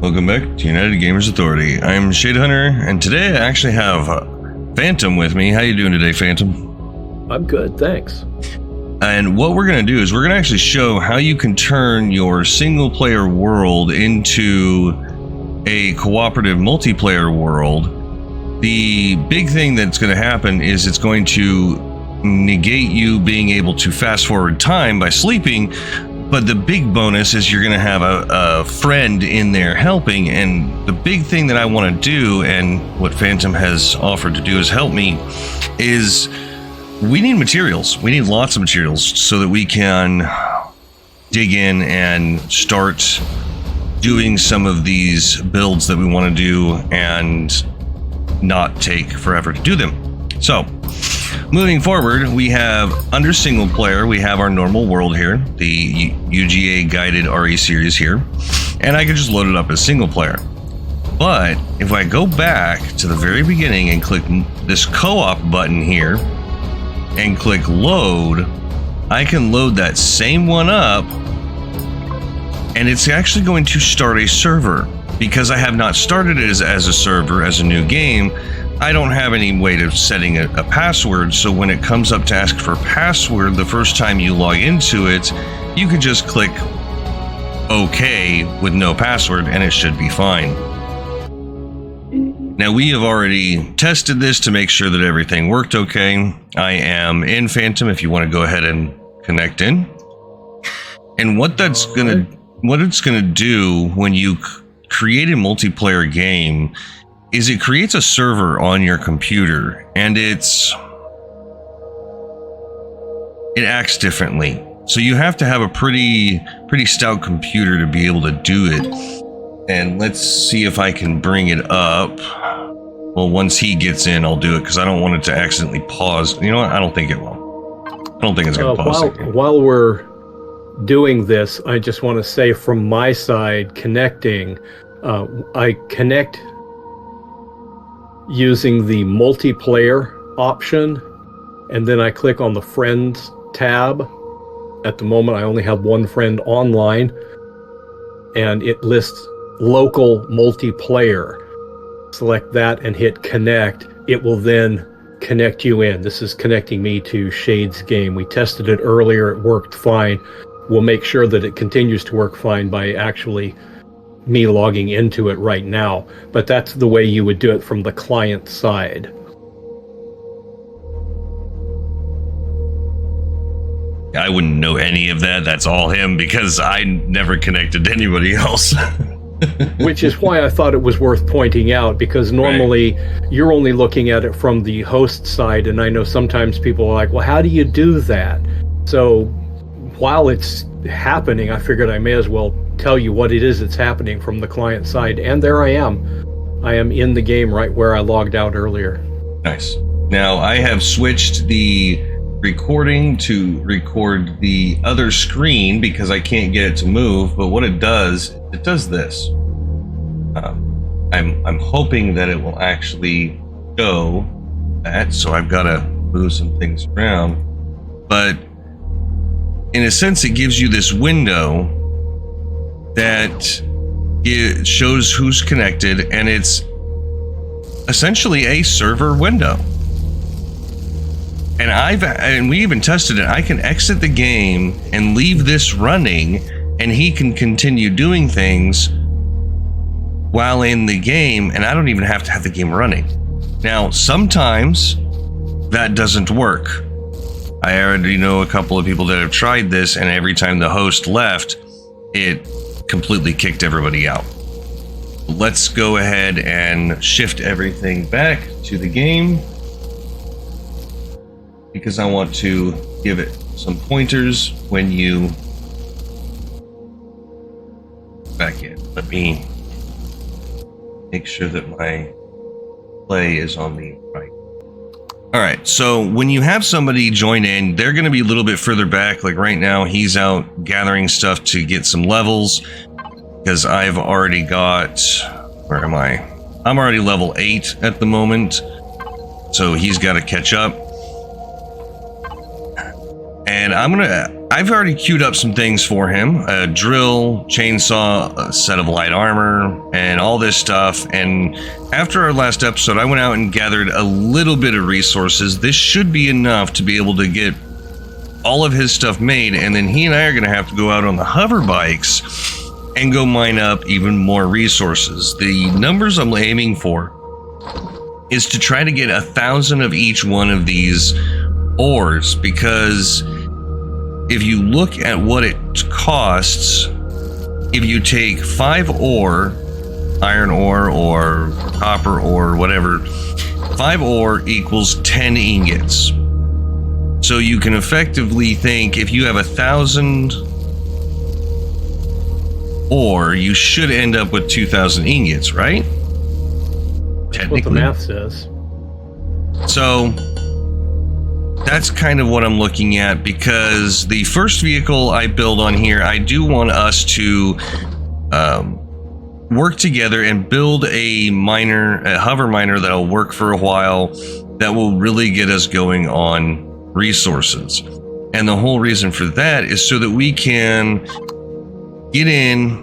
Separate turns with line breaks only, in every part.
Welcome back to United Gamers Authority. I'm Shadehunter, and today I actually have Phantom with me. How you doing today, Phantom?
I'm good, thanks.
And what we're going to do is we're going to actually show how you can turn your single-player world into a cooperative multiplayer world. The big thing that's going to happen is it's going to negate you being able to fast-forward time by sleeping. But the big bonus is you're going to have a friend in there helping. And the big thing that I want to do, and what Phantom has offered to do is help me, is we need materials. We need lots of materials so that we can dig in and start doing some of these builds that we want to do and not take forever to do them. So moving forward, we have under single player, we have our normal world here, the UGA guided RE series here, and I can just load it up as single player. But if I go back to the very beginning and click this co-op button here and click load, I can load that same one up, and it's actually going to start a server. Because I have not started it as a server, as a new game, I don't have any way of setting a password, so when it comes up to ask for a password the first time you log into it, you can just click OK with no password and it should be fine. Now we have already tested this to make sure that everything worked okay. I am in Phantom if you want to go ahead and connect in. And what it's gonna do when you create a multiplayer game is it creates a server on your computer, and it acts differently. So you have to have a pretty stout computer to be able to do it. And let's see if I can bring it up. Well, once he gets in, I'll do it because I don't want it to accidentally pause. You know what? I don't think it will. I don't think it's going to pause.
While we're doing this, I just want to say from my side, connecting, I connect using the multiplayer option, and then I click on the friends tab. At the moment, I only have one friend online, and it lists local multiplayer. Select that and hit connect. It will then connect you in. This is connecting me to Shade's game. We tested it earlier. It worked fine. We'll make sure that it continues to work fine by actually me logging into it right now, but that's the way you would do it from the client side.
I wouldn't know any of that. That's all him because I never connected to anybody else.
Which is why I thought it was worth pointing out, because normally you're only looking at it from the host side, and I know sometimes people are like, well, how do you do that? So while it's happening, I figured I may as well tell you what it is that's happening from the client side. And there I am. I am in the game right where I logged out earlier.
Nice. Now I have switched the recording to record the other screen because I can't get it to move. But what it does this. I'm hoping that it will actually show that. So I've got to move some things around. But in a sense, it gives you this window that it shows who's connected, and it's essentially a server window. And we even tested it. I can exit the game and leave this running, and he can continue doing things while in the game, and I don't even have to have the game running. Now, sometimes that doesn't work. I already know a couple of people that have tried this, and every time the host left, it completely kicked everybody out. Let's go ahead and shift everything back to the game because I want to give it some pointers when you back in. Let me make sure that my play is on the right. All right, so when you have somebody join in, they're going to be a little bit further back. Like right now, he's out gathering stuff to get some levels because I've already got, where am I? I'm already level 8 at the moment, so he's got to catch up. And I've already queued up some things for him: a drill, chainsaw, a set of light armor, and all this stuff. And after our last episode, I went out and gathered a little bit of resources. This should be enough to be able to get all of his stuff made, and then he and I are going to have to go out on the hover bikes and go mine up even more resources. The numbers I'm aiming for is to try to get 1,000 of each one of these ores, because if you look at what it costs, if you take 5 ore, iron ore or copper ore, whatever, 5 ore equals 10 ingots. So you can effectively think if you have 1,000 ore, you should end up with 2,000 ingots, right?
That's what the math says.
So that's kind of what I'm looking at, because the first vehicle I build on here, I do want us to work together and build a hover miner that'll work for a while, that will really get us going on resources. And the whole reason for that is so that we can get in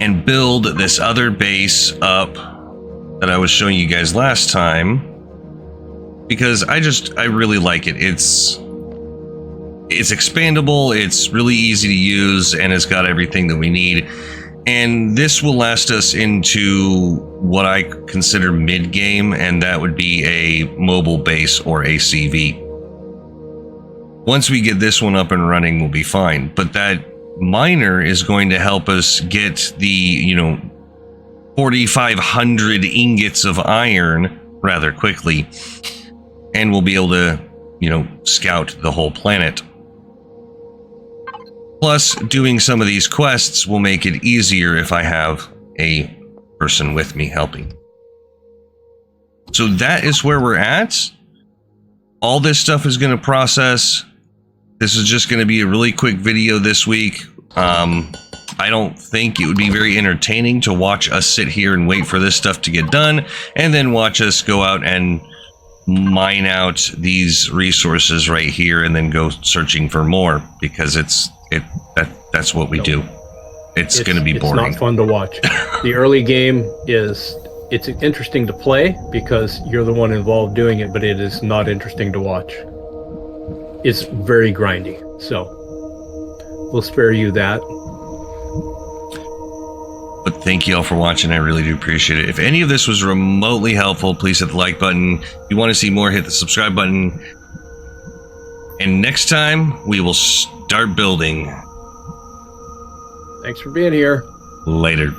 and build this other base up that I was showing you guys last time, because I really like it. It's expandable, it's really easy to use, and it's got everything that we need. And this will last us into what I consider mid-game, and that would be a mobile base or a CV. Once we get this one up and running, we'll be fine. But that miner is going to help us get the, 4,500 ingots of iron rather quickly, and we'll be able to, scout the whole planet. Plus, doing some of these quests will make it easier if I have a person with me helping. So that is where we're at. All this stuff is going to process. This is just going to be a really quick video this week. I don't think it would be very entertaining to watch us sit here and wait for this stuff to get done, and then watch us go out and mine out these resources right here and then go searching for more, because that's what we do. It's going to be boring.
It's not fun to watch. The early game it's interesting to play because you're the one involved doing it, but it is not interesting to watch. It's very grindy, so we'll spare you that.
But thank you all for watching. I really do appreciate it. If any of this was remotely helpful, please hit the like button. If you want to see more, hit the subscribe button. And next time, we will start building.
Thanks for being here.
Later.